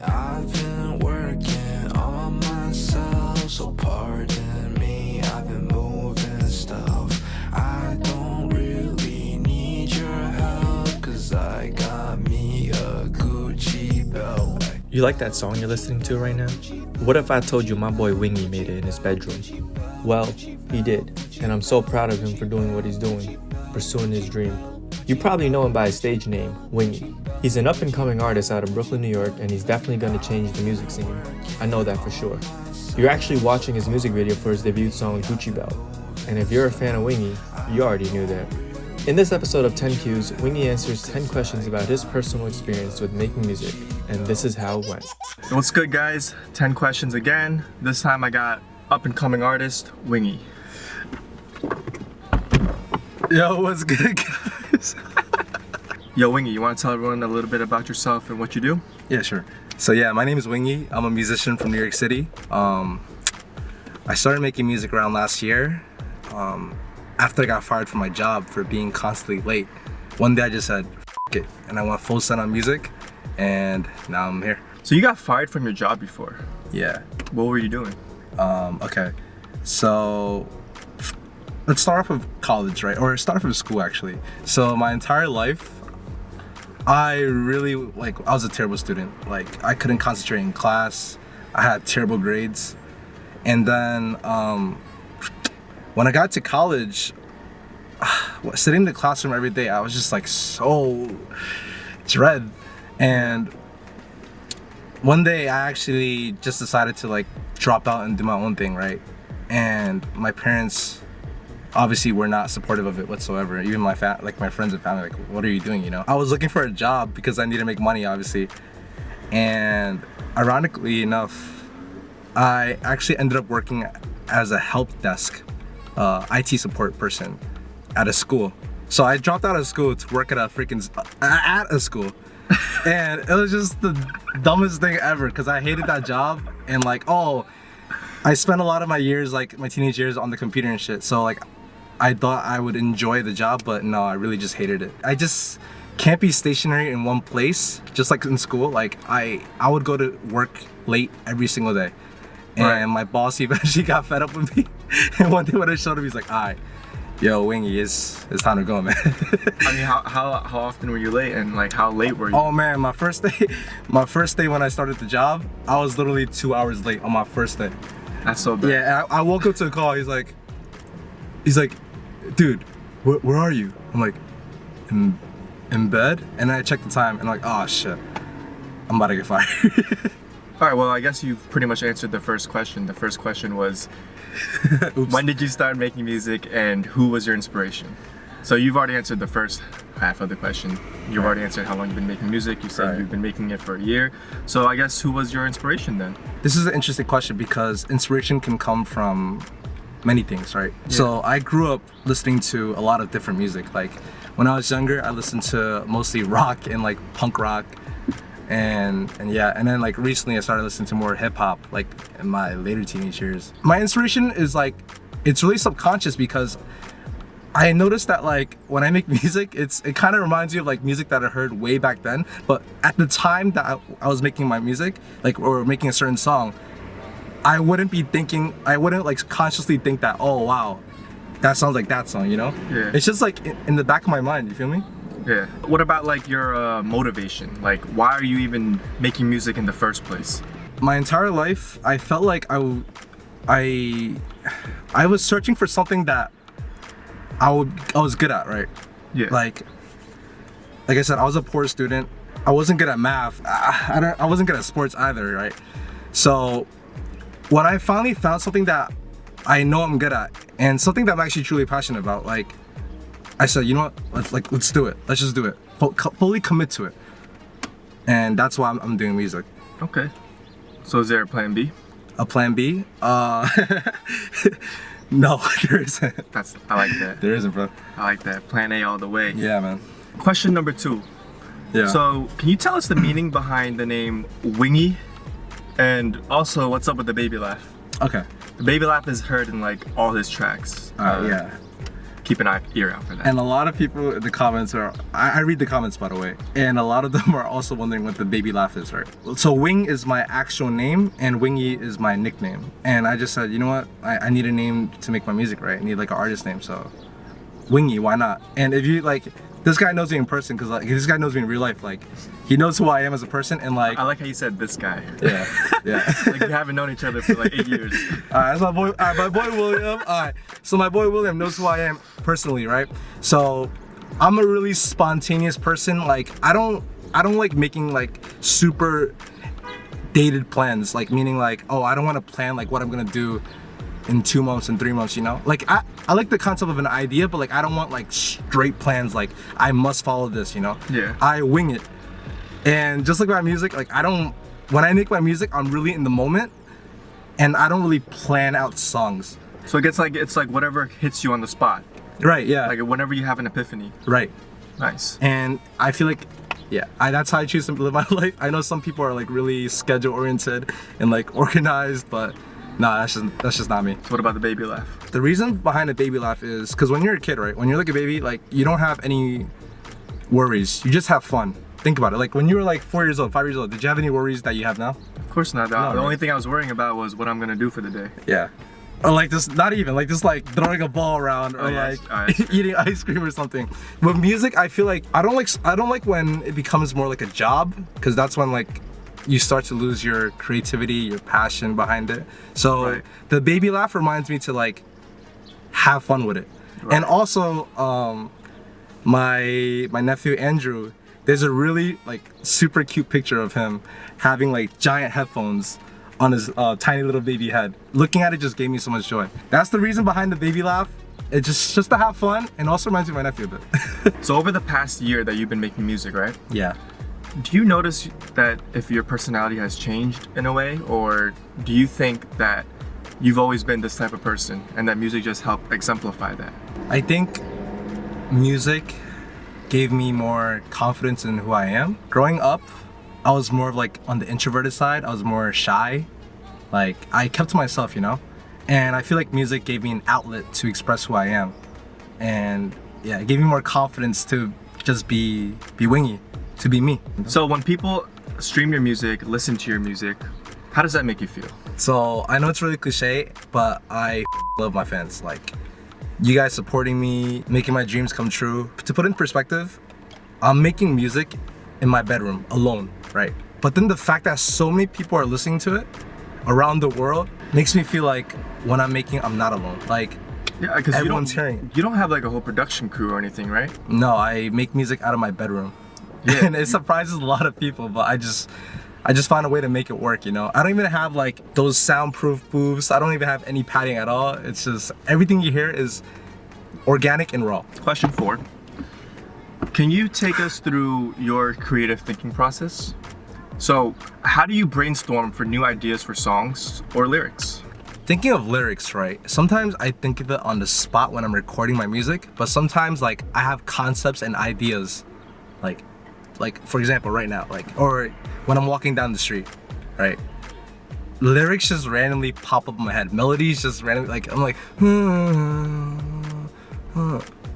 I've been working on myself, so pardon me, I've been moving stuff. I don't really need your help, cause I got me a Gucci belt. You like that song you're listening to right now? What if I told you my boy WiNGY made it in his bedroom? Well, he did, and I'm so proud of him for doing what he's doing, pursuing his dream. You probably know him by his stage name, WiNGY. He's an up-and-coming artist out of Brooklyn, New York, and he's definitely going to change the music scene. I know that for sure. You're actually watching his music video for his debut song, Gucci Belt. And if you're a fan of WiNGY, you already knew that. In this episode of 10 Qs, WiNGY answers 10 questions about his personal experience with making music, and this is how it went. What's good, guys? 10 questions again. This time I got up-and-coming artist, WiNGY. Yo, what's good, guys? Yo, WiNGY, you want to tell everyone a little bit about yourself and what you do? Yeah, sure. So yeah, my name is WiNGY. I'm a musician from New York City. I started making music around last year. After I got fired from my job for being constantly late. One day I just said, F it, and I went full send on music, and now I'm here. So you got fired from your job before? Yeah. What were you doing? Okay. So let's start off with college, right? Or start off with school, actually. So my entire life, I was a terrible student. Like, I couldn't concentrate in class. I had terrible grades. And then when I got to college, sitting in the classroom every day, I was just like so dread. And one day I actually just decided to like drop out and do my own thing, right? And my parents obviously were not supportive of it whatsoever. Even my friends and family, like, what are you doing, you know? I was looking for a job because I needed to make money, obviously. And ironically enough, I actually ended up working as a help desk IT support person at a school. So I dropped out of school to work at a school. And it was just the dumbest thing ever because I hated that job. And like, I spent a lot of my years, like my teenage years, on the computer and shit. So like, I thought I would enjoy the job, but no, I really just hated it. I just can't be stationary in one place, just like in school. Like I would go to work late every single day. And right. My boss eventually got fed up with me. And one day when I showed him, he's like, all right, yo, WiNGY, it's time to go, man. I mean, how often were you late, and like how late were you? Oh man, my first day when I started the job, I was literally 2 hours late on my first day. That's so bad. Yeah, I woke up to a call. He's like, dude, where are you? I'm like, in bed. And then I checked the time, and I'm like, oh shit, I'm about to get fired. All right, well, I guess you've pretty much answered the first question. The first question was, when did you start making music, and who was your inspiration? So you've already answered the first half of the question. You've already answered how long you've been making music. You said you've been making it for a year. So I guess who was your inspiration then? This is an interesting question because inspiration can come from many things, right? Yeah. So I grew up listening to a lot of different music. Like when I was younger, I listened to mostly rock and like punk rock. And then like recently I started listening to more hip hop, like in my later teenage years. My inspiration is like, it's really subconscious because I noticed that like when I make music, it kind of reminds me of like music that I heard way back then. But at the time that I was making my music, like, or making a certain song, I wouldn't like consciously think that, oh wow, that sounds like that song, you know? Yeah. It's just like in the back of my mind, you feel me? Yeah. What about like your motivation? Like, why are you even making music in the first place? My entire life, I felt like I was searching for something that I was good at, right? Yeah. Like I said, I was a poor student. I wasn't good at math. I wasn't good at sports either, right? So when I finally found something that I know I'm good at and something that I'm actually truly passionate about, like, I said, you know what? Let's do it. Let's just do it. Fully commit to it. And that's why I'm doing music. Okay. So is there a plan B? A plan B? No, there isn't. I like that. There isn't, bro. I like that. Plan A all the way. Yeah, man. Question number 2. Yeah. So can you tell us the meaning behind the name WiNGY? And also, what's up with the baby laugh? Okay. The baby laugh is heard in like all his tracks. Yeah. keep an ear out for that. And a lot of people in the comments are, I read the comments by the way, and a lot of them are also wondering what the baby laugh is, right? So Wing is my actual name and Wingy is my nickname. And I just said, you know what? I need a name to make my music, right? I need like an artist name, so WiNGY, why not? And if you like, this guy knows me in person because like this guy knows me in real life. Like he knows who I am as a person, and like I like how you said this guy. yeah, yeah. Like we haven't known each other for like 8 years. That's my boy. My boy William. So my boy William knows who I am personally, right? So I'm a really spontaneous person. Like I don't like making like super dated plans. Like meaning like, oh, I don't want to plan like what I'm gonna do in 2 months and 3 months, you know? Like I like the concept of an idea, but like I don't want like straight plans like I must follow this, you know? Yeah. I wing it. And just like my music, like when I make my music, I'm really in the moment and I don't really plan out songs. So it's like whatever hits you on the spot. Right, yeah. Like whenever you have an epiphany. Right. Nice. And I feel like, yeah, that's how I choose to live my life. I know some people are like really schedule oriented and like organized, but nah, that's just not me. So what about the baby laugh? The reason behind a baby laugh is because when you're a kid, right? When you're like a baby, like you don't have any worries. You just have fun. Think about it. Like when you were like 4 years old, 5 years old, did you have any worries that you have now? Of course not. The only thing I was worrying about was what I'm gonna do for the day. Yeah. Or like just not even like just like throwing a ball around or yes. like eating ice cream or something. With music, I feel like I don't like when it becomes more like a job, because that's when like you start to lose your creativity, your passion behind it. So Right. the baby laugh reminds me to like have fun with it. Right. And also my nephew Andrew, there's a really like super cute picture of him having like giant headphones on his tiny little baby head. Looking at it just gave me so much joy. That's the reason behind the baby laugh. It just to have fun, and also reminds me of my nephew a bit. So over the past year that you've been making music, right? Yeah. Do you notice that if your personality has changed in a way, or do you think that you've always been this type of person and that music just helped exemplify that? I think music gave me more confidence in who I am. Growing up, I was more of like on the introverted side. I was more shy. Like I kept to myself, you know? And I feel like music gave me an outlet to express who I am. And yeah, it gave me more confidence to just be wingy, to be me. So when people stream your music, listen to your music, how does that make you feel? So I know it's really cliche, but I love my fans. Like you guys supporting me, making my dreams come true. To put it in perspective, I'm making music in my bedroom alone, right? But then the fact that so many people are listening to it around the world makes me feel like when I'm making, I'm not alone. Like Yeah, because everyone's hearing it. You don't have like a whole production crew or anything, right? No, I make music out of my bedroom. Yeah. And it surprises a lot of people, but I just find a way to make it work, you know? I don't even have like those soundproof booths. I don't even have any padding at all. It's just everything you hear is organic and raw. Question 4. Can you take us through your creative thinking process? So, how do you brainstorm for new ideas for songs or lyrics? Thinking of lyrics, right? Sometimes I think of it on the spot when I'm recording my music, but sometimes like I have concepts and ideas, like for example right now, like, or when I'm walking down the street, right? Lyrics just randomly pop up in my head. Melodies just randomly, like I'm like,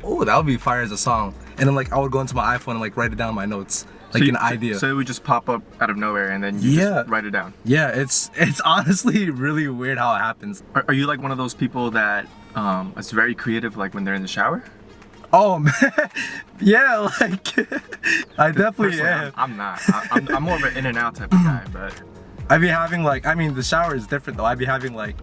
oh, that would be fire as a song. And then like I would go into my iPhone and like write it down in my notes, like an idea. So it would just pop up out of nowhere and then you just write it down. Yeah, it's honestly really weird how it happens. Are you like one of those people that is very creative, like when they're in the shower? Oh man, yeah, like I definitely Personally, am. I'm not. I'm more of an in and out type of guy, but I be having like, I mean, the shower is different though. I be having like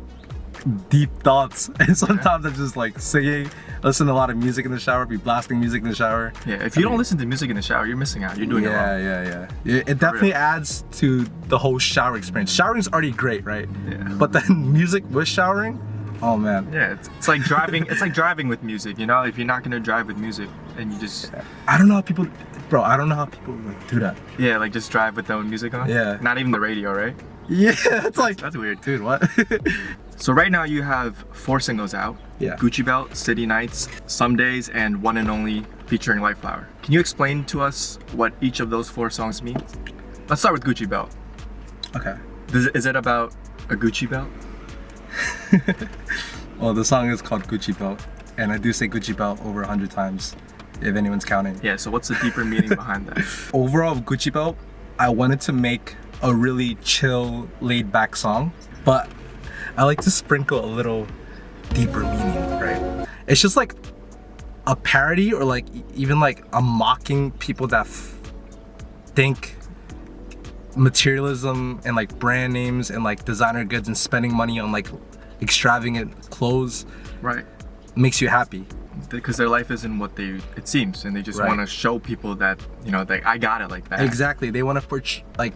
deep thoughts, and sometimes I'm just like singing, listen to a lot of music in the shower, be blasting music in the shower. yeah, if you don't listen to music in the shower, you're missing out. You're doing it wrong. Yeah. It definitely adds to the whole shower experience. Showering's already great, right? Yeah. But then music with showering, oh man. Yeah, it's like driving. It's like driving with music. You know, if you're not gonna drive with music, and you just I don't know how people, bro. I don't know how people like do that. like just drive with no music on. Yeah. Not even the radio, right? Yeah, it's like, That's weird. dude, what? So right now you have 4 singles out. Yeah. Gucci Belt, City Nights, Some Days, and One and Only featuring Lightflower. Can you explain to us what each of those 4 songs mean? Let's start with Gucci Belt. Okay. Is it about a Gucci belt? Well, the song is called Gucci Belt. and I do say Gucci belt over 100 times, if anyone's counting. Yeah, so what's the deeper meaning behind that? Overall, Gucci belt, I wanted to make a really chill, laid-back song, but I like to sprinkle a little deeper meaning, right? It's just like a parody, or like even like a mocking people that think materialism and like brand names and like designer goods and spending money on like extravagant clothes Right. makes you happy. Because their life isn't what it seems, and they just Right. want to show people that, you know, like, I got it like that. Exactly. They want to portray, like,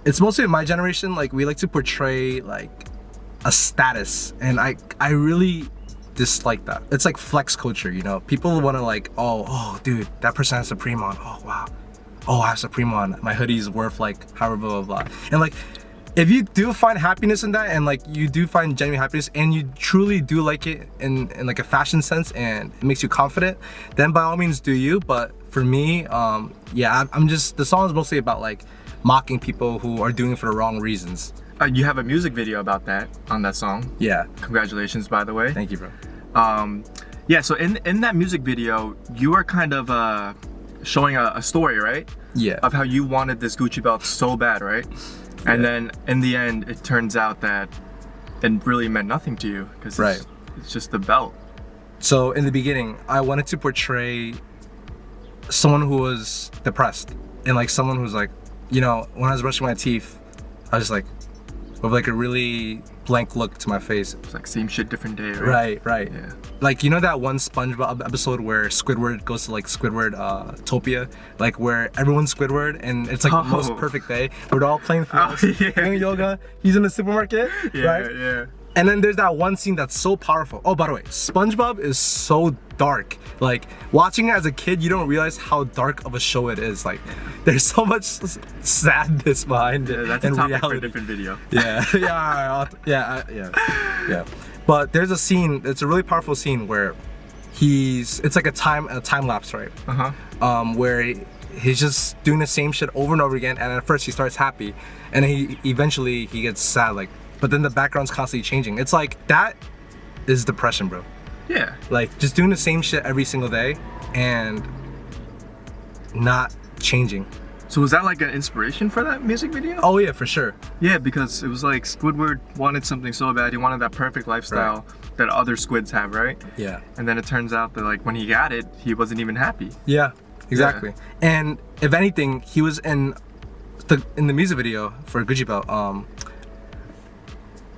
it's mostly in my generation, like we like to portray like a status, and I really dislike that. It's like flex culture, you know. People want to like, oh dude, that person has Supreme on. Oh wow. Oh, I have Supreme on. My hoodie's worth like however blah blah blah. And like, if you do find happiness in that, and like you do find genuine happiness, and you truly do like it in like a fashion sense, and it makes you confident, then by all means do you. But for me, yeah, I'm just, the song is mostly about like mocking people who are doing it for the wrong reasons. You have a music video about that on that song. Yeah. Congratulations, by the way. Thank you, bro. Yeah, so in that music video, you are kind of showing a story, right? Yeah. Of how you wanted this Gucci belt so bad, right? And Yeah. then in the end, it turns out that it really meant nothing to you, because Right. it's just the belt. So in the beginning, I wanted to portray someone who was depressed, and like someone who's like, you know, when I was brushing my teeth, I was just like, with like a really blank look to my face. It's like same shit, different day, right? Right. Yeah. Like, you know that one SpongeBob episode where Squidward goes to like Squidward Topia, like where everyone's Squidward, and it's like the most Oh. perfect day. We're all playing Oh, fields, yeah. doing yoga. He's in the supermarket, Yeah, right? yeah. And then there's that one scene that's so powerful. Oh, by the way, SpongeBob is so dark. Like, watching it as a kid, you don't realize how dark of a show it is. Like, there's so much sadness behind it. Yeah, that's and a topic for a reality. different video. Yeah, yeah. But there's a scene. It's a really powerful scene where it's like a time lapse, right? Where he's just doing the same shit over and over again. And at first he starts happy, and then he eventually gets sad. Like, but then the background's constantly changing. It's like that is depression, bro. Yeah. Like just doing the same shit every single day and not changing. So was that like an inspiration for that music video? Oh yeah, for sure. Yeah, because it was like Squidward wanted something so bad. He wanted that perfect lifestyle that other squids have, right? Yeah. And then it turns out that like when he got it, he wasn't even happy. Yeah, exactly. And if anything, he was in the music video for Gucci Belt.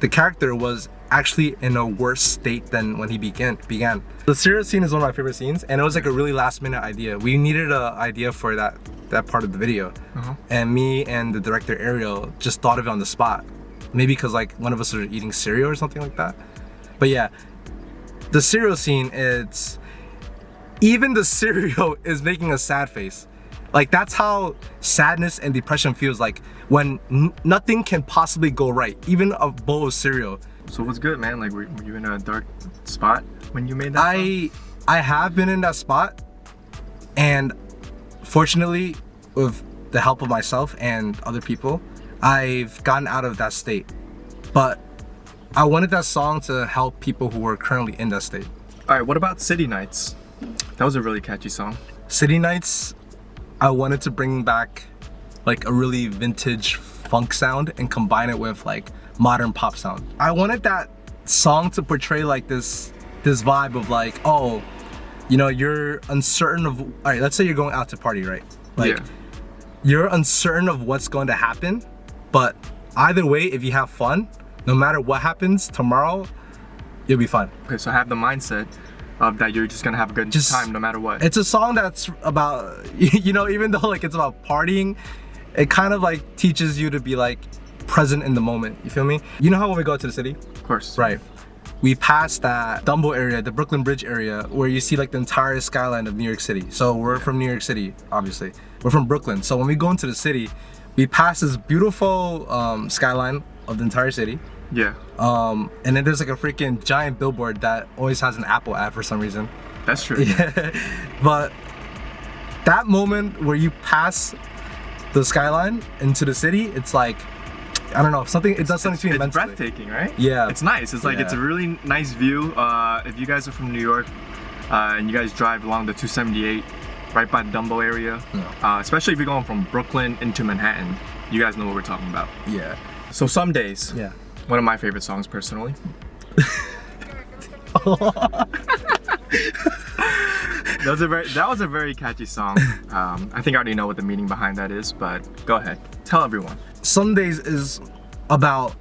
The character was actually in a worse state than when he began. The cereal scene is one of my favorite scenes, and it was like a really last minute idea. We needed an idea for that part of the video, and me and the director Ariel just thought of it on the spot. Maybe because like one of us was eating cereal or something like that. But yeah, the cereal scene, it's even the cereal is making a sad face. Like that's how sadness and depression feels like when nothing can possibly go right, even a bowl of cereal. So what's good, man? Like were you in a dark spot when you made that song? I have been in that spot, and fortunately, with the help of myself and other people, I've gotten out of that state. But I wanted that song to help people who were currently in that state. All right, what about City Nights? That was a really catchy song. City Nights, I wanted to bring back like a really vintage funk sound and combine it with like modern pop sound. I wanted that song to portray like this vibe of like, oh, you know, you're uncertain of, all right, let's say you're going out to party, right? Like, you're uncertain of what's going to happen, but either way, if you have fun, no matter what happens tomorrow, you'll be fine. Okay, so have the mindset of that you're just gonna have a good time no matter what. It's a song that's about, you know, even though like it's about partying, it kind of like teaches you to be like present in the moment. You feel me? You know how when we go to the city? Of course. Right. We passed that Dumbo area, the Brooklyn Bridge area, where you see like the entire skyline of New York City. So we're from New York City, obviously. We're from Brooklyn. So when we go into the city, we pass this beautiful skyline of the entire city. Yeah. And then there's like a freaking giant billboard that always has an Apple ad for some reason. That's true. Yeah. But that moment where you pass the skyline into the city, it's like, I don't know, something, it does something to me It's mentally. breathtaking, right? Yeah. It's nice. It's like, it's a Yeah. really nice view. If you guys are from New York and you guys drive along the 278 right by the Dumbo area, especially if you're going from Brooklyn into Manhattan, you guys know what we're talking about. Yeah. So Some Days, Yeah. one of my favorite songs personally. That was a very catchy song. I think I already know what the meaning behind that is, but go ahead. Tell everyone. Some days is about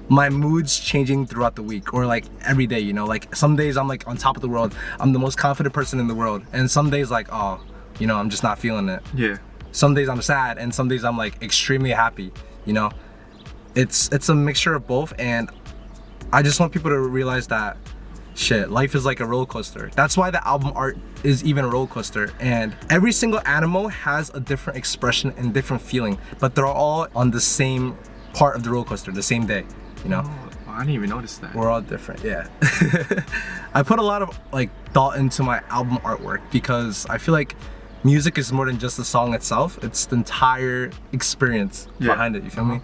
my moods changing throughout the week, or like every day, you know, like some days I'm like on top of the world, I'm the most confident person in the world, and some days like, oh, you know, I'm just not feeling it. Yeah. Some days I'm sad, and some days I'm like extremely happy, you know. It's a mixture of both, and I just want people to realize that shit, life is like a roller coaster. That's why the album art is even a roller coaster, and every single animal has a different expression and different feeling, but they're all on the same part of the roller coaster, the same day, you know. Oh, I didn't even notice that. We're all different, yeah. I put a lot of like thought into my album artwork because I feel like music is more than just the song itself. It's the entire experience behind it, you feel me?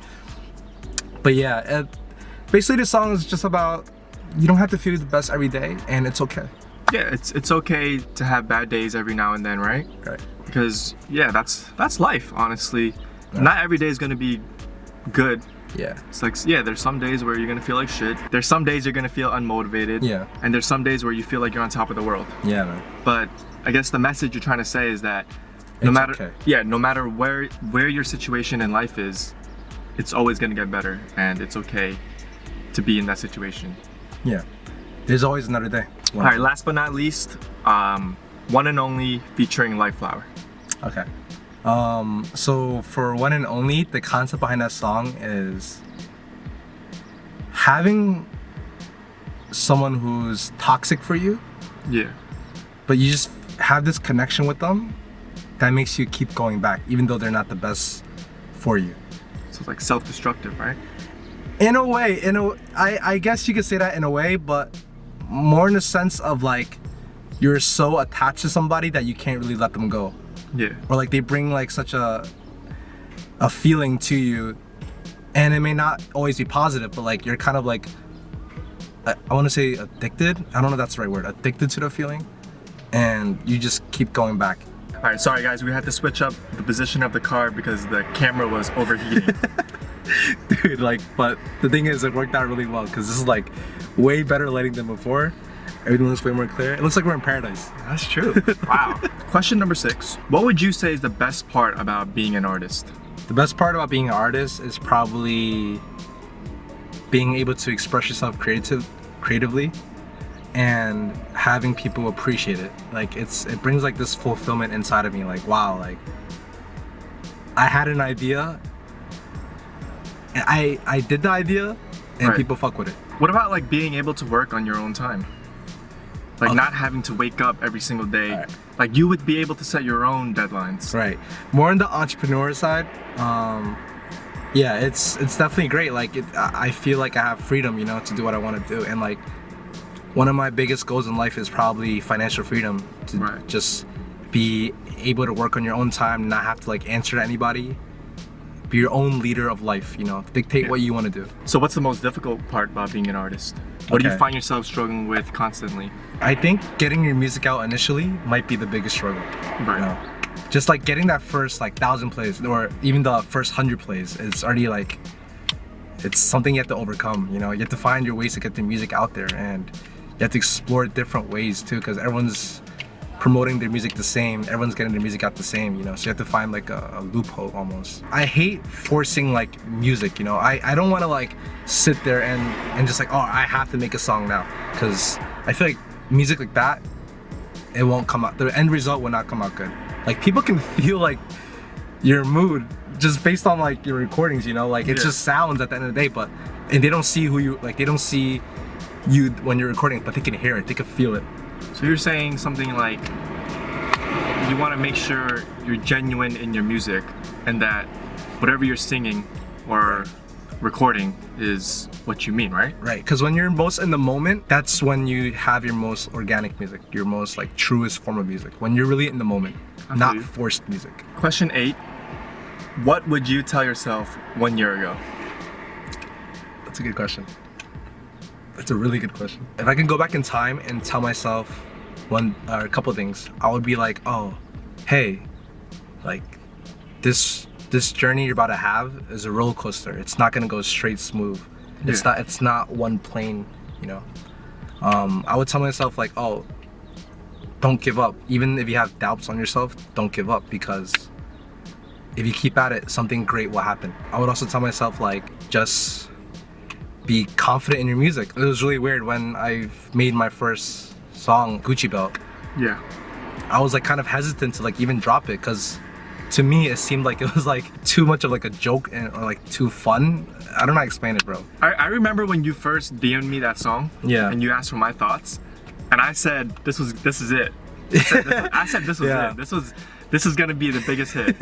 But yeah, basically the song is just about, you don't have to feel the best every day, and it's okay. Yeah, it's okay to have bad days every now and then, right? Right. Because yeah, that's life, honestly. Yeah. Not every day is gonna be good. Yeah. It's like, yeah, there's some days where you're gonna feel like shit. There's some days you're gonna feel unmotivated. Yeah. And there's some days where you feel like you're on top of the world. Yeah, man. But I guess the message you're trying to say is that It's no matter okay. no matter where your situation in life is, it's always gonna get better, and it's okay to be in that situation. Yeah. There's always another day. All right, last but not least, One and Only featuring Light Flower. Okay. So for One and Only, the concept behind that song is having someone who's toxic for you, Yeah. but you just have this connection with them that makes you keep going back, even though they're not the best for you. So it's like self-destructive, right? In a way, I guess you could say that in a way, but more in the sense of like, you're so attached to somebody that you can't really let them go. Yeah. Or like they bring like such a feeling to you, and it may not always be positive, but like you're kind of like, I want to say addicted. I don't know if that's the right word. Addicted to the feeling, and you just keep going back. All right, sorry guys, we had to switch up the position of the car because the camera was overheating. Dude, like, but the thing is, it worked out really well because this is like way better lighting than before. Everything looks way more clear. It looks like we're in paradise. That's true. Wow. Question number 6. What would you say is the best part about being an artist? The best part about being an artist is probably being able to express yourself creatively and having people appreciate it. Like it brings like this fulfillment inside of me, like wow, like I had an idea and I did the idea and Right. people fuck with it. What about like being able to work on your own time? Like Okay. not having to wake up every single day. Alright. Like you would be able to set your own deadlines. Right. More on the entrepreneur side, yeah, it's definitely great. Like I feel like I have freedom, you know, to do what I want to do, and like one of my biggest goals in life is probably financial freedom, to Right. just be able to work on your own time, not have to like answer to anybody, be your own leader of life, you know, dictate Yeah. what you want to do. So what's the most difficult part about being an artist? What do you Okay. find yourself struggling with constantly? I think getting your music out initially might be the biggest struggle. Right. You know? Just like getting that first like 1,000 plays or even the first 100 plays, it's already like, it's something you have to overcome, you know? You have to find your ways to get the music out there, and you have to explore different ways too, because everyone's promoting their music the same, everyone's getting their music out the same, you know? So you have to find like a loophole almost. I hate forcing like music, you know? I don't want to like sit there and just like, oh, I have to make a song now, because I feel like music like that, it won't come out, the end result will not come out good. Like people can feel like your mood just based on like your recordings, you know, like it Yeah. just sounds at the end of the day, but and they don't see who you like, they don't see you when you're recording, but they can hear it, they can feel it. So you're saying something like you want to make sure you're genuine in your music, and that whatever you're singing or recording is what you mean, right? Right, because when you're most in the moment, that's when you have your most organic music, your most like truest form of music, when you're really in the moment, I not feel you. forced music. Question 8. What would you tell yourself 1 year ago? That's a good question. That's a really good question. If I can go back in time and tell myself one or a couple things, I would be like, oh, hey, like this journey you're about to have is a roller coaster. It's not gonna go straight smooth. It's not one plane, you know. I would tell myself like, oh, don't give up. Even if you have doubts on yourself, don't give up, because if you keep at it, something great will happen. I would also tell myself like, just be confident in your music. It was really weird when I made my first song, Gucci Belt. Yeah. I was like kind of hesitant to like even drop it, because to me it seemed like it was like too much of like a joke or like too fun. I don't know how to explain it, bro. I remember when you first DM'd me that song. Yeah. And you asked for my thoughts, and I said this is it. I said this was it. This is gonna be the biggest hit,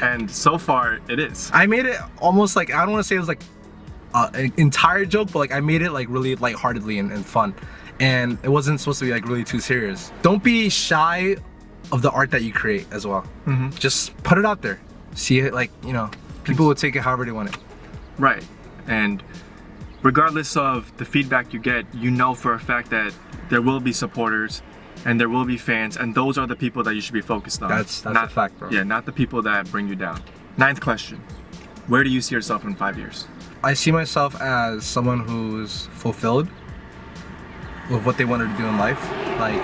and so far it is. I made it almost like, I don't want to say it was like an entire joke, but like I made it like really lightheartedly and fun, and it wasn't supposed to be like really too serious. Don't be shy of the art that you create as well. Just put it out there. See it, like, you know, people will take it however they want it. Right. And regardless of the feedback you get, you know for a fact that there will be supporters and there will be fans, and those are the people that you should be focused on. That's a fact, bro. Yeah, not the people that bring you down. 9th question. Where do you see yourself in 5 years? I see myself as someone who's fulfilled with what they wanted to do in life. Like,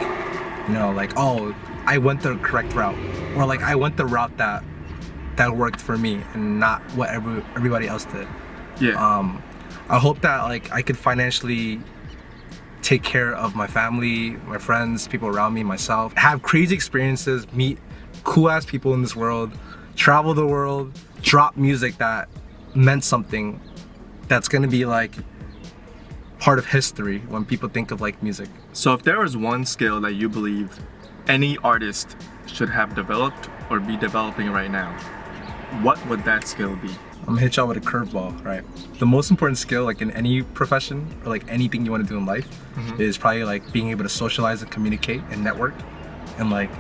you know, like, oh, I went the correct route, or like I went the route that worked for me and not what everybody else did. Yeah. I hope that like I could financially take care of my family, my friends, people around me, myself, have crazy experiences, meet cool ass people in this world, travel the world, drop music that meant something, that's gonna be like part of history when people think of like music. So if there was one skill that you believe any artist should have developed or be developing right now, what would that skill be? I'm gonna hit y'all with a curveball, right? The most important skill, like in any profession or like anything you want to do in life, is probably like being able to socialize and communicate and network and like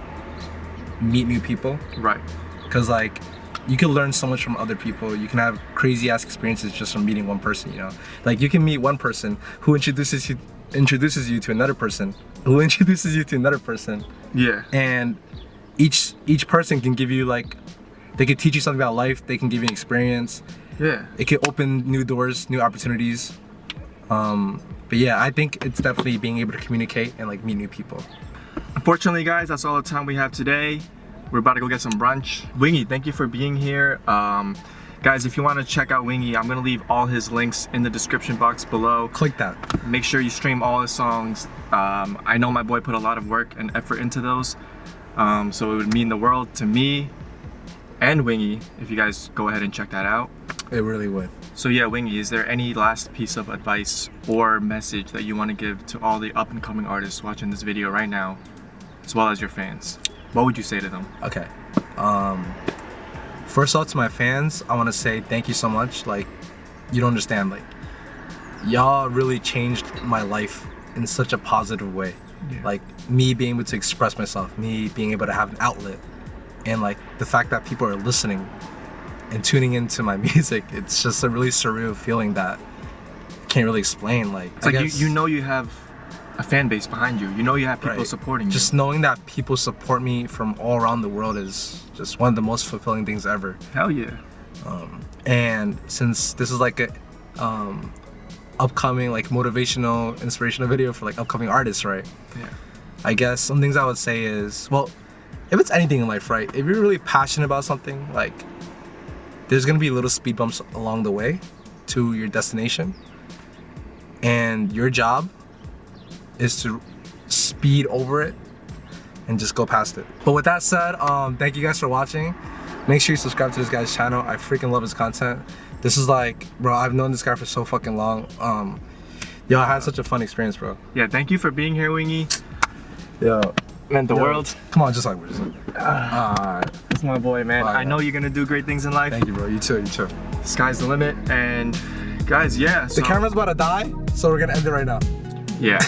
meet new people. Right. Because like you can learn so much from other people. You can have crazy ass experiences just from meeting one person, you know? Like you can meet one person who introduces you to another person, who introduces you to another person. Yeah. And each person can give you like, they can teach you something about life, they can give you an experience. Yeah. It can open new doors, new opportunities. But yeah, I think it's definitely being able to communicate and like meet new people. Unfortunately, guys, that's all the time we have today. We're about to go get some brunch. WiNGY, thank you for being here. Guys, if you want to check out WiNGY, I'm gonna leave all his links in the description box below. Click that. Make sure you stream all his songs. I know my boy put a lot of work and effort into those. So it would mean the world to me and WiNGY if you guys go ahead and check that out. It really would. So yeah, WiNGY, is there any last piece of advice or message that you want to give to all the up and coming artists watching this video right now, as well as your fans? What would you say to them? Okay. First off, to my fans, I want to say thank you so much. Like, you don't understand. Like, y'all really changed my life in such a positive way. Yeah. Like, me being able to express myself, me being able to have an outlet, and like the fact that people are listening and tuning into my music. It's just a really surreal feeling that I can't really explain. Like, it's like you know you have a fan base behind you. You know you have people supporting you. Just knowing that people support me from all around the world is just one of the most fulfilling things ever. Hell yeah. And since this is like a upcoming like motivational, inspirational video for like upcoming artists, right? Yeah. I guess some things I would say is, well, if it's anything in life, right? If you're really passionate about something, like there's gonna be little speed bumps along the way to your destination, and your job is to speed over it and just go past it. But with that said, thank you guys for watching. Make sure you subscribe to this guy's channel. I freaking love his content. This is like, bro, I've known this guy for so fucking long. Yo, I had such a fun experience, bro. Yeah, thank you for being here, WiNGY. Yo. Meant the world. Come on, just like we're just like. That's my boy, man. Bye, I know you're gonna do great things in life. Thank you, bro. You too, you too. Sky's the limit. And guys, yeah. The camera's about to die, so we're gonna end it right now. Yeah.